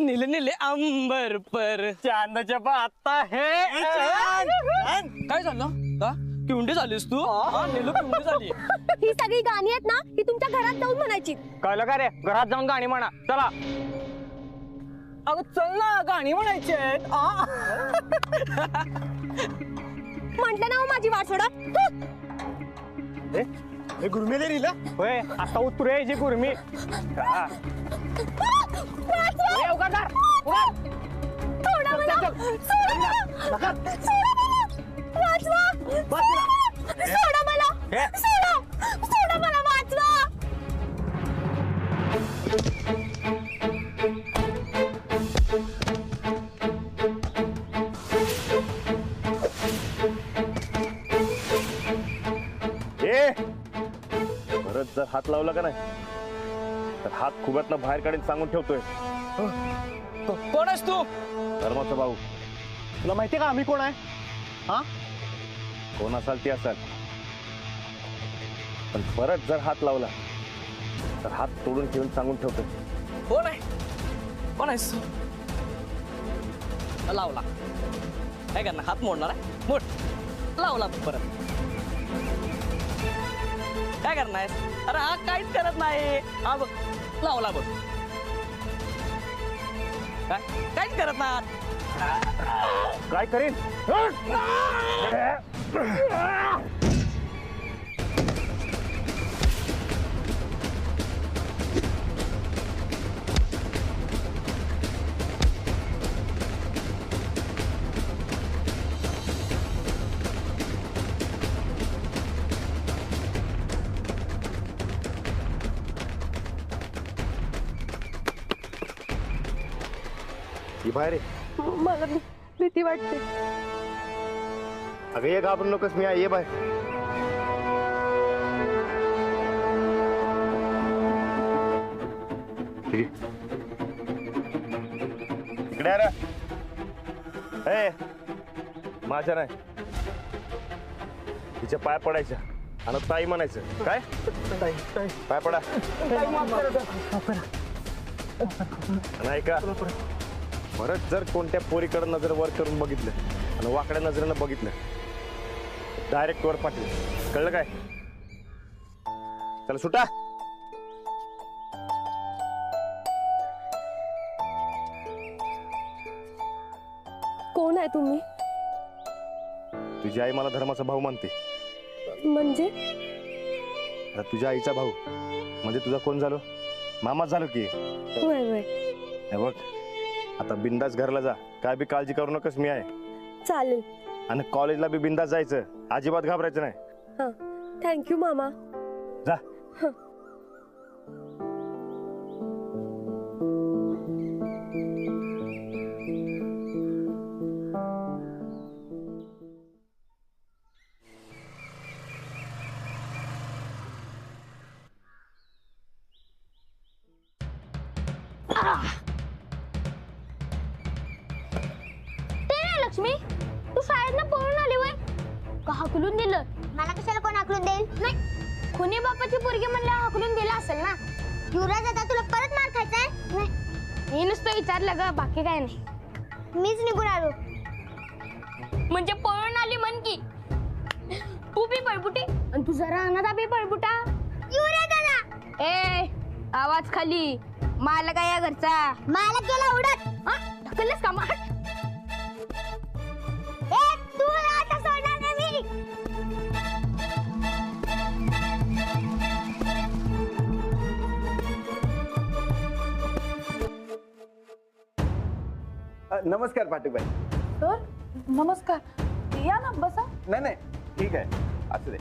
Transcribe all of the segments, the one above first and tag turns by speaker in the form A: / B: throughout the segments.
A: नीले नीले अंबर पर
B: चांदच्या आता हे
A: काय झालं का किवंडी झालीस तू नीलू किवंडी झाली
C: ही सगळी गाणी आहेत ना ही तुमच्या घरात जाऊन म्हणायची.
B: कळलं का रे घरात जाऊन गाणी म्हणा चला.
A: अगं चल ना गाणी म्हणायची आहेत
C: म्हटलं ना हो माझी वाट सोडा.
B: गुरमेले रिला होय आता उतरू जी गुरमी
C: सोडा मला. सोडा मला. सोडा मला वाचवा.
D: परत जर हात लावला का नाही तर हात खुब्यातनं बाहेर काढून सांगून ठेवतोय.
A: कोण आहेस तू
D: धर्माचा भाऊ.
B: तुला माहितीये का आम्ही कोण आहे? हा
D: कोण असाल ती असाल पण परत जर हात लावला तर हात तोडून ठेवून सांगून ठेवतोय.
A: कोण आहे कोण आहेस तू लावला काय करणार हात मोडणार आहे मोड लावला परत काय करणार अरे हा काहीच करत नाही हा बघ लावला बघ काय काहीच करत नाही
D: काय करीन बाहेर
C: मला भीती वाटते.
D: अगं ये घाबरू नकोस मी आहे ये बाहेर. इकडे आ रे. माझ्या नाही तिच्या पाय पडायच्या आणि ताई म्हणायचं काय पाय पडा नाही का. परत जर कोणत्या पोरीकडे नजर वर करून बघितलं आणि वाकड्या नजरेनं बघितलं डायरेक्ट वर पाठवलं कळलं काय. चला सुटा.
C: कोण आहे तुम्ही?
D: तुझी आई मला धर्माचा भाऊ मानते.
C: म्हणजे
D: आता तुझ्या आईचा भाऊ म्हणजे तुझा कोण झालो मामाच झालो की.
C: वय वय
D: हे बघ आता बिंदास घरला जा काय बी काळजी करू नकोस मी आहे.
C: चालेल.
D: आणि कॉलेजला बी बिंदास जायचं अजिबात घाबरायचं नाही.
C: हा थँक्यू मामा.
D: जा.
C: लक्ष्मी तू शाळेत पळून आली वय का हाकलून दिलं?
E: मला कशाला कोण हाकलून देईल?
C: नाही खुनी बापाची पोरगी म्हणल्या हाकलून दिलं असेल ना.
E: युवराज आता तुला परत मार खायचाय?
C: नाही मी नुसतं विचारलं ग बाकी काय नाही.
E: मीच निघून आलो.
C: म्हणजे पळून आली म्हण की तू बी पळपुटी आणि तू जरा अनाथा बी पळपुटा.
E: युवराज दादा
C: ए आवाज खाली मालक आहे या घरचा.
E: मला केला उडत.
C: ढकललंस का मार.
E: ए तू आता सोडणार नाही मी.
F: नमस्कार पाटीलबाई.
G: सर नमस्कार या ना बसा.
F: नाही नाही ठीक आहे असू दे.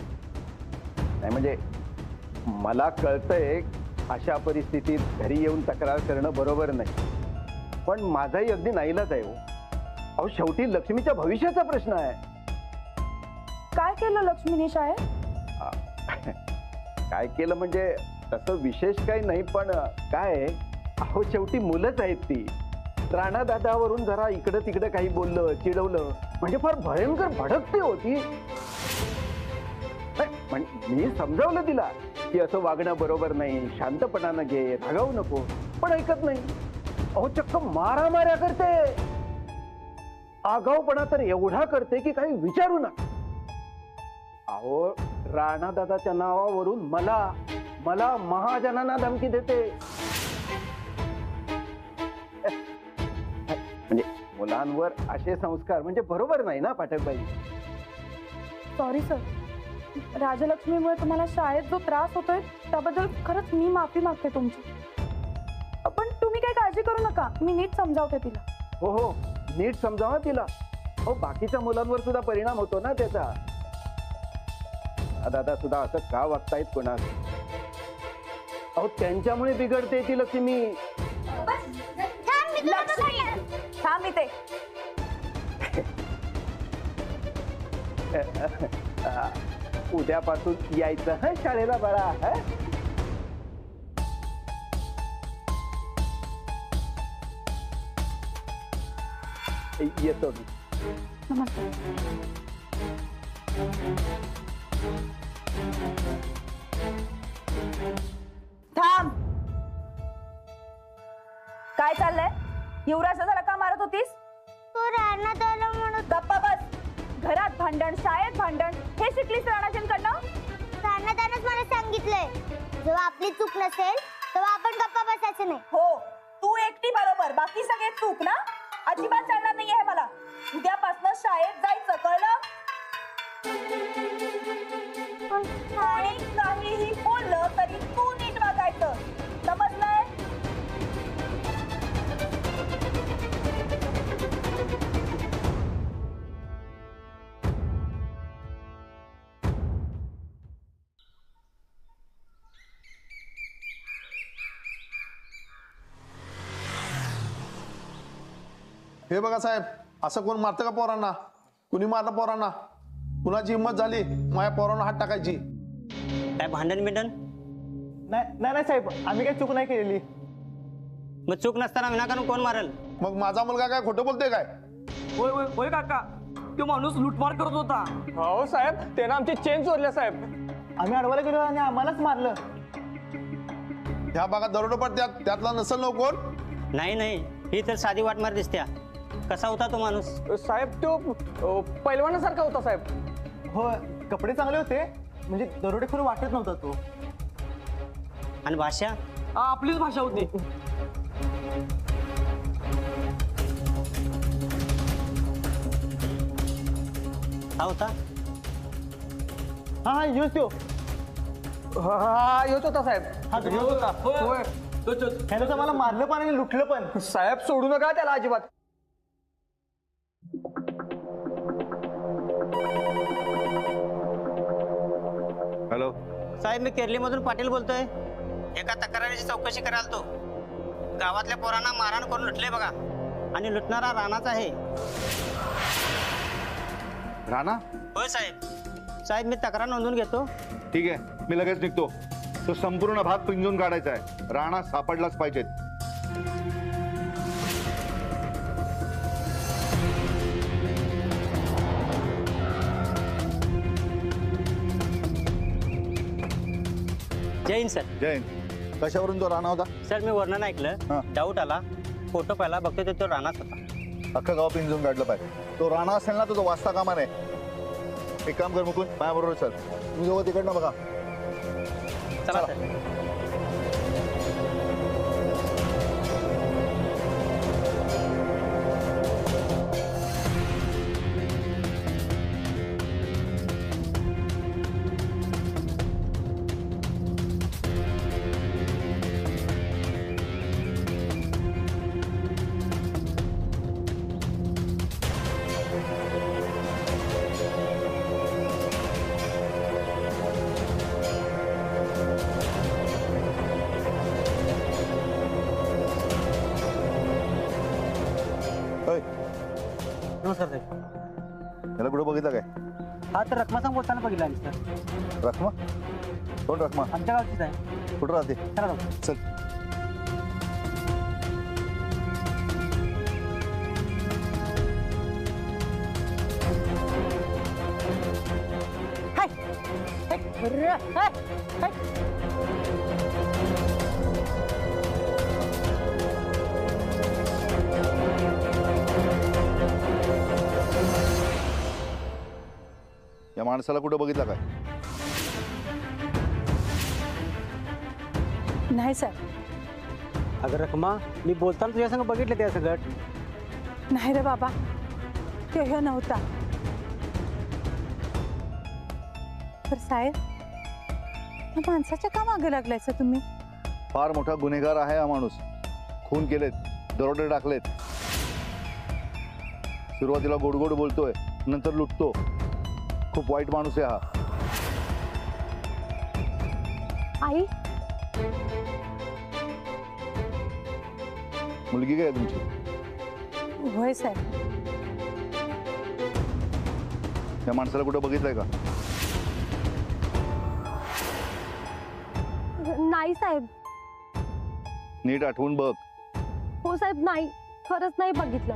F: नाही म्हणजे मला कळतंय अशा परिस्थितीत घरी येऊन तक्रार करणं बरोबर नाही पण माझाही अगदी नाईलाज आहे हो. अहो शेवटी लक्ष्मीच्या भविष्याचा प्रश्न आहे.
G: काय केलं लक्ष्मीने शाळेत?
F: काय केलं म्हणजे तसं विशेष काही नाही पण काय अहो शेवटी मुलंच आहेत ती. राणा दादावरून जरा इकडं तिकडं काही बोललं चिडवलं म्हणजे फार भयंकर भडकते होती. मी समजावलं तिला की असं वागणं बरोबर नाही शांतपणानं घे रागावू नको पण ऐकत नाही. अहो चक्क मारामाऱ्या करते. आगाऊपणा तर एवढा करते की काही विचारू नका. अहो राणा दादाच्या नावावरून मला महाजनांना धमकी देते. म्हणजे मुलांवर असे संस्कार म्हणजे बरोबर नाही ना पाठकबाई.
G: सॉरी सर, राजलक्ष्मीमुळे तुम्हाला शाळेत जो त्रास होतोय त्याबद्दल खरंच मी माफी मागते तुमची. पण तुम्ही काही काळजी करू नका, मी नीट समजावते तिला.
F: हो हो, नीट समजावा तिला. हो, बाकीच्या मुलांवर सुद्धा परिणाम होतो ना त्याचा. दादा सुद्धा असं का वागतायत कोणा? अहो त्यांच्यामुळे बिघडते ती लक्ष्मी.
G: थांब इथे.
F: उद्यापासून यायचं हं शाळेला बाळा. हं? येतो मी.
G: नमस्कार. थांब. काय चाललंय? युवराजाला का मारत होतीस?
E: तो रानात आला म्हणून.
G: गप्पा बस. घरात भांडण, शाळेत भांडण, हे शिकलीस राणाजींकडनं?
E: रानादानच मला सांगितलंय, जेव्हा आपली चूक नसेल तेव्हा आपण गप्पा बसायचं नाही.
G: हो, तू एकटी बरोबर, बाकी सगळे चूक ना. अजिबात चालणार नाहीये हे मला. उद्यापासून शाळेत जायचं, कळलं? आणि काहीही बोललं तरी तू नीट वागायचं, समजलंय?
H: हे बघा साहेब, असं कोण मारतं का पोरांना? कुणी मारलं पोरांना? कुणाची हिंमत झाली माझ्या पोरांना हात टाकायची?
A: काय भांडण बिंडण?
B: नाही साहेब, आम्ही काही चूक नाही केलेली.
A: मग चूक नसताना विनाकारण कोण मारेल?
H: मग माझा मुलगा काय खोटं बोलतोय काय?
A: होय होय होय काका, तो माणूस लुटमार करत होता.
B: हो साहेब, त्यानं आमची चेन चोरल्या साहेब. आम्ही अडवायला गेलो आणि आम्हालाच मारलं.
H: ह्या भागात दरोडे पडत्यात, त्यातला नसल ना कोण?
A: नाही, ही तर साधी वाटमार दिसत्या. कसा होता तो माणूस?
B: साहेब तो पैलवानासारखा होता साहेब. हो, कपडे चांगले होते, म्हणजे दरोडेखोर वाटत नव्हता तो.
A: आणि भाषा?
B: आपलीच भाषा होती.
A: हा होता?
B: हा योच तो. हा योच होता साहेब. हा होता. होय, ह्यानं तर मला मारलं पण आणि लुटलं पण. साहेब सोडू नका त्याला अजिबात.
F: हॅलो
A: साहेब, मी केरलीमधून पाटील बोलतोय. एका तक्रारीची चौकशी कराल तो. गावातल्या पोरांना मारहाण करून लुटले बघा, आणि लुटणारा राणाच आहे.
I: राणा?
A: होय साहेब. साहेब, मी तक्रार नोंदवून घेतो.
I: ठीक आहे, मी लगेच निघतो. तो संपूर्ण भाग पिंजून काढायचा आहे. राणा सापडलाच पाहिजेत.
A: जय हिंद सर.
I: जैन, कशावरून तो राणा होता?
A: सर, मी वर्णन ऐकलं,
I: हां.
A: डाऊट आला. फोटो पाहिला, बघतोय तो राणाच होता.
I: अख्खं गाव पिंजून काढलं पाहिजे. तो राणा असेल ना, तर तो वाचता कामा नाही. एक काम कर मुकुंद, माझ्याबरोबर चल. तुम्ही दोघं तिकडनं बघा.
A: चला
I: चला.
A: सर.
I: ओय,
A: नमस्कार साहेब.
I: याला कुठं बघितलं काय?
A: हा तर रखमाचा बोलताना बघितला आम्ही सर.
I: रखमा? कोण रखमा?
A: आमच्या गावचीच आहे.
I: कुठं राहते?
A: चला जाऊ.
I: चल. माणसाला कुठं बघितला काय?
G: नाही साहेब.
A: अगं रखमा, मी बोलताना तुझ्या संग बघितलं त्या सगळं.
G: नाही रे बाबा, तो ह्यो नव्हता. तर साहेब, या माणसाच्या का मागे लागलायचा तुम्ही?
I: फार मोठा गुन्हेगार आहे हा माणूस. खून केलेत, दरोडे टाकलेत. सुरुवातीला गोड गोड बोलतोय, नंतर लुटतो. खूप वाईट माणूस आहे हा.
G: आई,
I: मुलगी काय आहे तुमची?
G: होय साहेब.
I: त्या माणसाला कुठं बघितलंय का?
G: नाही साहेब.
I: नीट आठवून बघ.
G: हो साहेब, नाही, खरंच नाही बघितलं.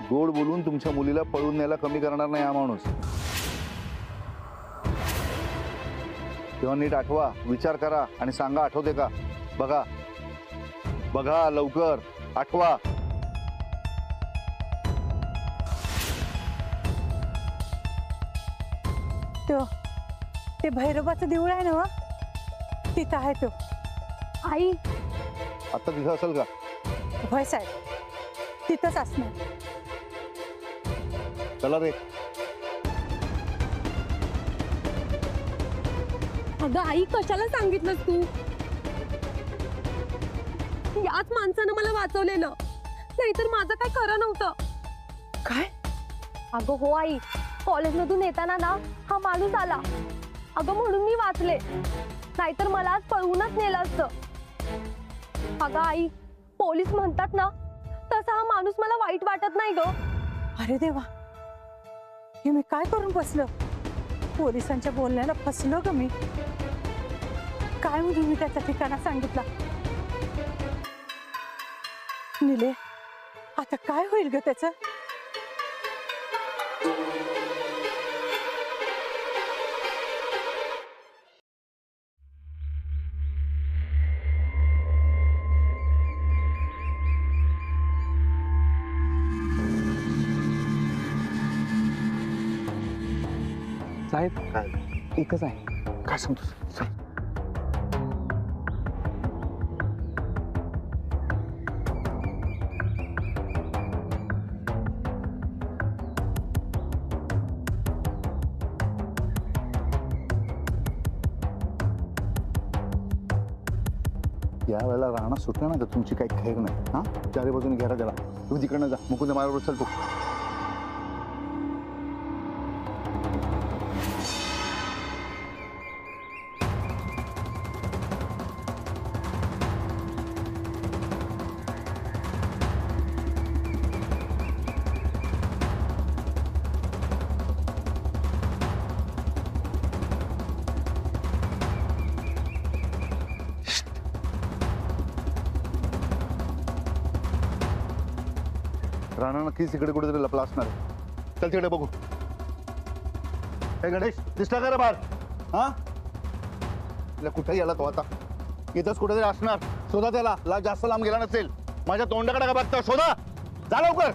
I: गोड बोलून तुमच्या मुलीला पळून न्यायला कमी करणार नाही हा माणूस. तेव्हा नीट आठवा, विचार करा आणि सांगा आठवते का. बघा बघा, लवकर आठवा.
G: ते भैरवाचं देऊळ आहे ना, तिथं आहे तो. आई.
I: आता तिथं असेल का?
G: होय साहेब, तिथंच असणार.
I: चला रे.
G: अगं आई, कशाला सांगितलंस तू? याच माणसानं मला वाचवलेलं, नाहीतर माझं काय खरं नव्हतं. काय? अगं हो आई, कॉलेजमधून येताना ना हा माणूस आला. अगं म्हणून मी वाचले, नाहीतर मला आज पळवूनच नेलं असतं. अगं आई, पोलीस म्हणतात ना तसा हा माणूस मला वाईट वाटत नाही ग. अरे देवा, हे मी काय करून बसलं? पोलिसांच्या बोलण्याला फसलो ग मी. काय म्हणून मी त्याचा ठिकाणा सांगितला? निले, आता काय होईल ग त्याचं?
B: साहेब, एकच आहे.
I: काय सांगतोस? सांग. या वेळेला राहणं सुटलं ना तर तुमची काही खैर नाही. हा, चारी बाजूने घेरा त्याला. तू तिकडनं जा, मुकुंद माझ्याबरोबर चल. तू राणा नक्कीच इकडे कुठेतरी लपला असणार आहे. चल तिकडे बघू. हे गणेश, दिसला का रे बाहेर? हा, कुठेही आला तो आता. इथंच कुठेतरी असणार. शोधा त्याला. जास्त लांब गेला नसेल. माझ्या तोंडाकडे का बघता? शोधा, जा लवकर.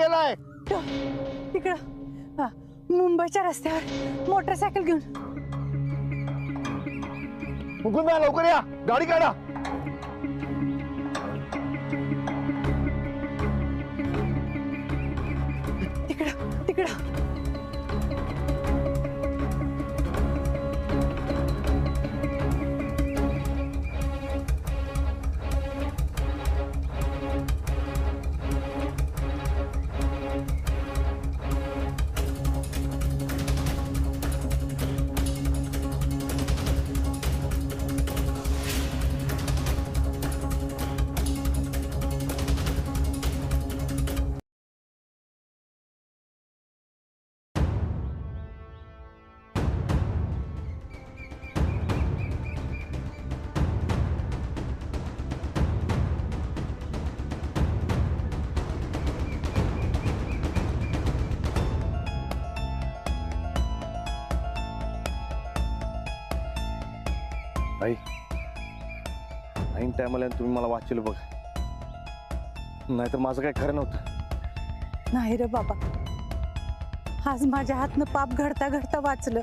I: गेलाय?
G: तिकडं मुंबईच्या रस्त्यावर मोटरसायकल घेऊन.
I: मुकुंदा लवकर या, गाडी काढा.
G: तिकडं तिकडं.
D: आई ऐन टायमाला तुम्ही मला वाचलं बघा, नाहीतर माझं काय खरं नव्हतं.
G: नाही रे बाबा, आज माझ्या हातनं पाप घडता घडता वाचलं.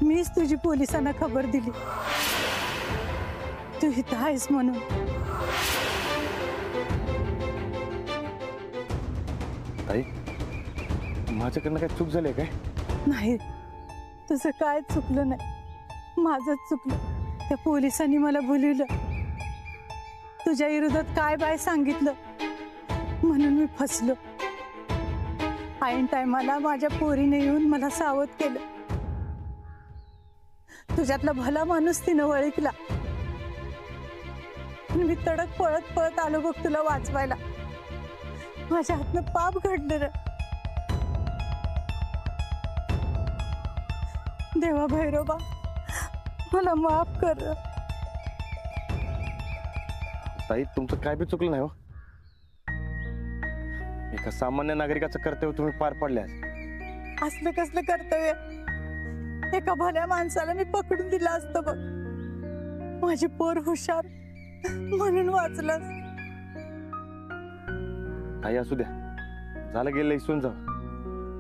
G: मीच तुझी पोलिसांना खबर दिली तू इथं आहेस म्हणून.
D: ताई, माझ्याकडनं काय चूक झाली काय?
G: नाही, तुझं काय चुकलं नाही, माझंच चुकलं. त्या पोलिसांनी मला बोलवलं, तुझ्या विरोधात काय बाय सांगितलं म्हणून मी फसलो. ऐन टायमाला माझ्या पोरीने येऊन मला सावध केलं. तुझ्यातला भला माणूस तिनं ओळखला. मी तडक पळत पळत आलो बघ तुला वाचवायला. माझ्या हातनं पाप घडलं रे. देवा भैरोबा, मला माफ कर.
D: ताई, तुमचं काय बी चुकलं नाही हो. एका सामान्य नागरिकाचं कर्तव्य तुम्ही पार पाडले.
G: असलं कसलं कर्तव्य? एका भल्या माणसाला मी पकडून दिलं असतं बघ. माझी पोर हुशार म्हणून वाचलास.
D: ताई, असू द्या, झालं गेलं इसरून जा.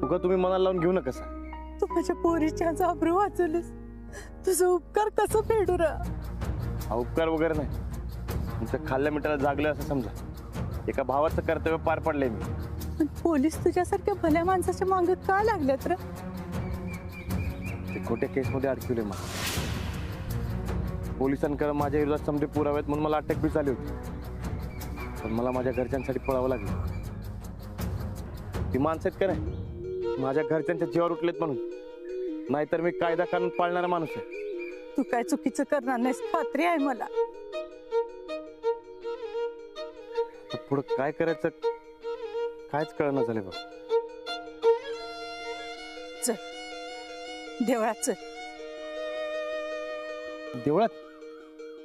D: उगा तुम्ही मनाला लावून घेऊ नका सर.
G: तू माझ्या पोरीच्या जाबरू वाचवलीस. तुझं उपकार कसं फेडू रा?
D: हा उपकार वगैरे नाही, तुमचं खाल्ल्या मिठाला जागलं असं समजा. एका भावाचं कर्तव्य पार पडलंय मी.
G: पण पोलीस तुझ्यासारख्या भल्या माणसाच्या मागे का लागल्यात रे?
D: ते खोट्या केसमध्ये अडकवले मला. पोलिसांकडे माझ्या विरोधात समजे पुरावेत म्हणून मला अटक बी झाली होती. पण मला माझ्या घरच्यांसाठी पळावं लागलं. ती माणसं आहेत का नाही, माझ्या घरच्यांच्या जीवावर उठलेत म्हणून. नाहीतर मी कायदा कानून पाळणारा माणूस आहे.
G: तू काय चुकीचं करणार नाहीस, खात्री आहे मला.
D: पुढं काय करायचं कायच कळना झाले बघ.
G: चल देवळात चल.
D: देवळात?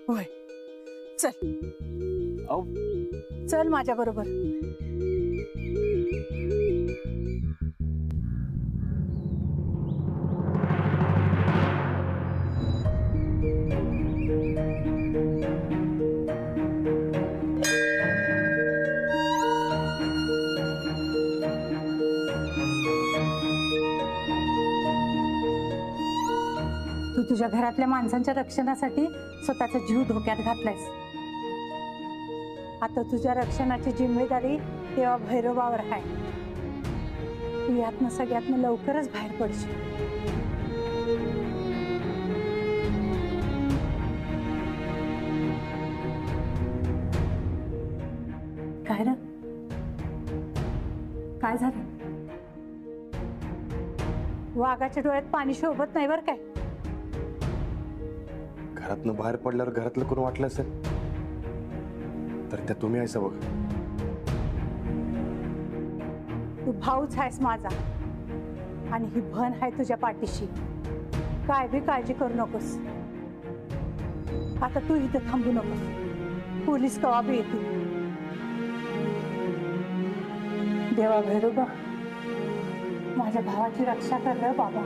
G: होय, चल.
D: अहो,
G: चल माझ्या बरोबर. तू तुझ्या घरातल्या माणसांच्या रक्षणासाठी स्वतःचा जीव धोक्यात घातलायस. आता तुझ्या रक्षणाची जिम्मेदारी देवा भैरवावर आहे. तू यातनं सगळ्यातनं लवकरच बाहेर पडशील. काय रे, काय झालं? वाघाच्या डोळ्यात पाणी शोभत नाही बर काय.
D: घरातनं बाहेर पडल्यावर घरातलं कोण वाटलं असेल तर त्या तुम्ही आहेस बघ.
G: तू भाऊच आहेस माझा आणि ही भन आहे तुझ्या पाठीशी. काय बी काळजी करू नकोस. आता तू इथं थांबू नकोस, पोलीस कवा बी येतील. देवा भैरोबा, माझ्या भावाची रक्षा कर रे बाबा.